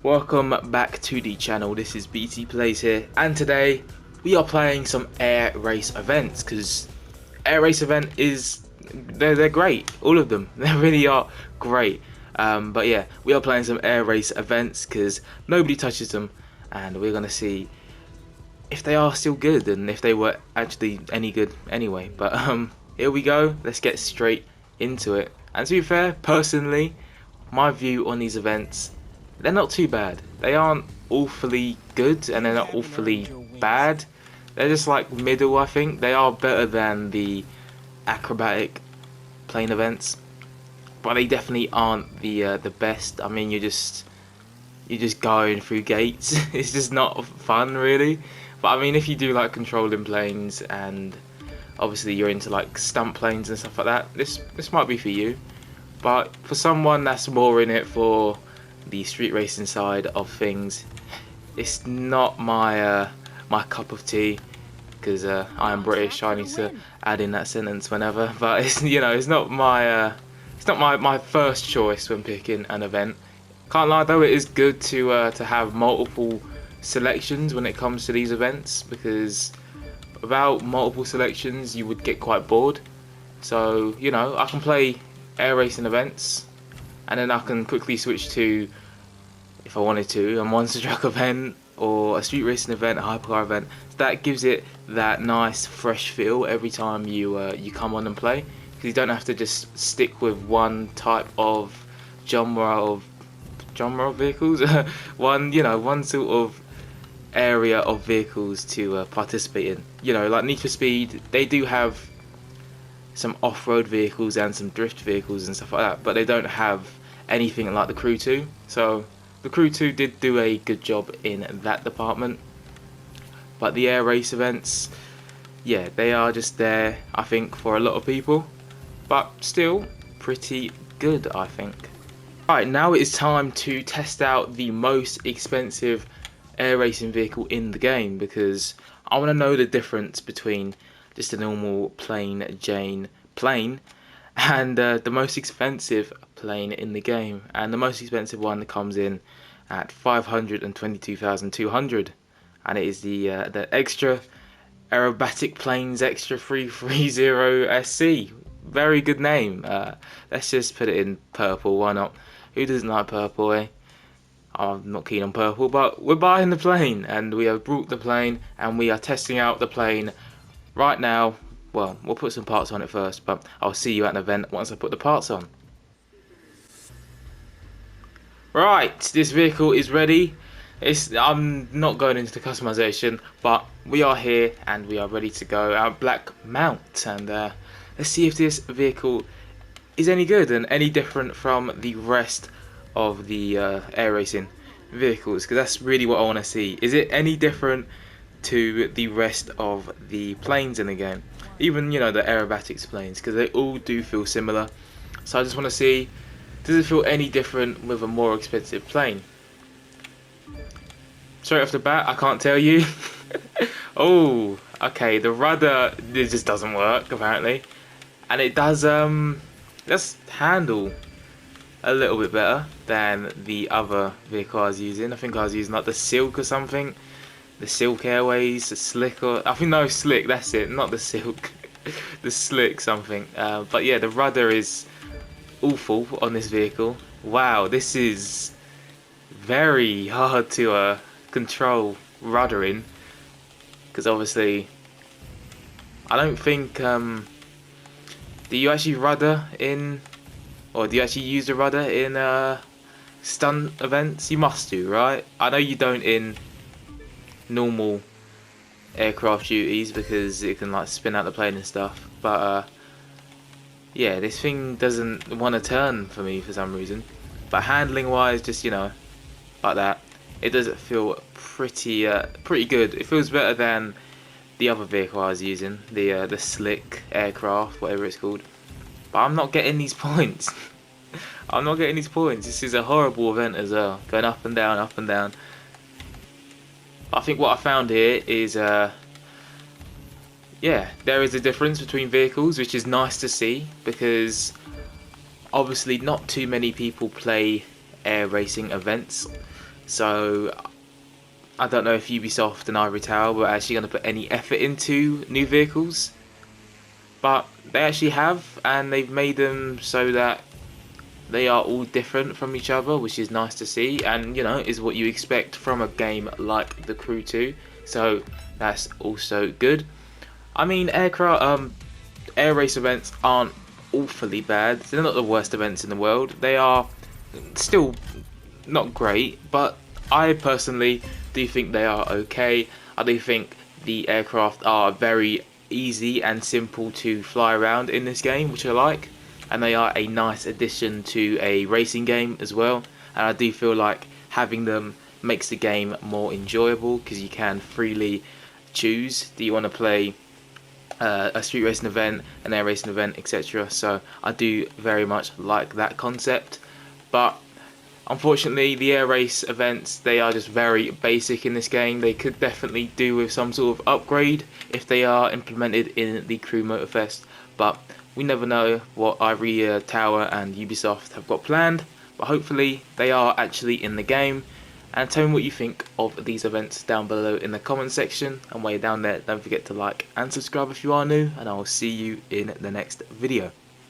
Welcome back to the channel. This is BT Plays here, and today we are playing some air race events because air race event is they're great, all of them. They really are great. But yeah, we are playing some air race events because nobody touches them, and we're gonna see if they are still good and if they were actually any good anyway. But here we go. Let's get straight into it. And to be fair, personally, my view on these events, they're not too bad. They aren't awfully good and they're not awfully bad. They're just like middle, I think. They are better than the acrobatic plane events, but they definitely aren't the best. I mean, you're just going through gates. It's just not fun, really. But I mean, if you do like controlling planes and obviously you're into like stunt planes and stuff like that, this might be for you. But for someone that's more in it for the street racing side of things, it's not my my cup of tea because I am British. I need to add in that sentence whenever. But it's it's not my first choice when picking an event. Can't lie though, it is good to have multiple selections when it comes to these events, because without multiple selections you would get quite bored. So I can play air racing events, and then I can quickly switch to, if I wanted to, a monster truck event or a street racing event, a hypercar event. That gives it that nice fresh feel every time you come on and play, because you don't have to just stick with one type of genre of vehicles, one sort of area of vehicles to participate in. Like Need for Speed, they do have some off-road vehicles and some drift vehicles and stuff like that, but they don't have anything like the Crew 2. So the Crew 2 did do a good job in that department. But the air race events, yeah, they are just there, I think, for a lot of people, but still pretty good, I think. Right, now it is time to test out the most expensive air racing vehicle in the game, because I want to know the difference between just a normal plain Jane plane and the most expensive plane in the game. And the most expensive one comes in at 522,200, and it is the extra aerobatic planes extra 330 SC. Very good name. Let's just put it in purple, why not? Who doesn't like purple, eh? I'm not keen on purple, but we're buying the plane, and we have brought the plane, and we are testing out the plane right now. Well, we'll put some parts on it first, but I'll see you at an event once I put the parts on. Right, this vehicle is ready. I'm not going into the customization, but we are here and we are ready to go. Our black mount, and let's see if this vehicle is any good and any different from the rest of the air racing vehicles, because that's really what I want to see. Is it any different to the rest of the planes in the game, even the aerobatics planes, because they all do feel similar. So I just want to see, does it feel any different with a more expensive plane? Straight off the bat, I can't tell you. Oh, okay, the rudder, it just doesn't work apparently, and it does handle a little bit better than the other vehicle I was using. I think I was using like the Silk or something. The Silk Airways, the Slick, or I think no, Slick, that's it, not the Silk. The Slick something. But yeah, the rudder is awful on this vehicle. Wow, this is very hard to control ruddering, because obviously I don't think do you actually rudder in, or do you actually use the rudder in stunt events? You must do, right? I know you don't in normal aircraft duties, because it can like spin out the plane and stuff, but yeah, this thing doesn't want to turn for me for some reason. But handling wise, just like that, it does feel pretty good. It feels better than the other vehicle I was using, the Slick aircraft, whatever it's called. But I'm not getting these points. I'm not getting these points. This is a horrible event as well, going up and down, up and down. I think what I found here is yeah, there is a difference between vehicles, which is nice to see, because obviously not too many people play air racing events. So I don't know if Ubisoft and Ivory Tower were actually going to put any effort into new vehicles, but they actually have, and they've made them so that they are all different from each other, which is nice to see, and you know, is what you expect from a game like The Crew 2. So that's also good. I mean, air race events aren't awfully bad. They're not the worst events in the world. They are still not great, but I personally do think they are okay. I do think the aircraft are very easy and simple to fly around in this game, which I like, and they are a nice addition to a racing game as well. And I do feel like having them makes the game more enjoyable because you can freely choose. Do you want to play a street racing event, an air racing event, etc. So I do very much like that concept, but unfortunately the air race events, they are just very basic in this game. They could definitely do with some sort of upgrade if they are implemented in the Crew Motorfest, but we never know what Ivory Tower and Ubisoft have got planned, but hopefully they are actually in the game. And tell me what you think of these events down below in the comment section, and while you're down there, don't forget to like and subscribe if you are new, and I will see you in the next video.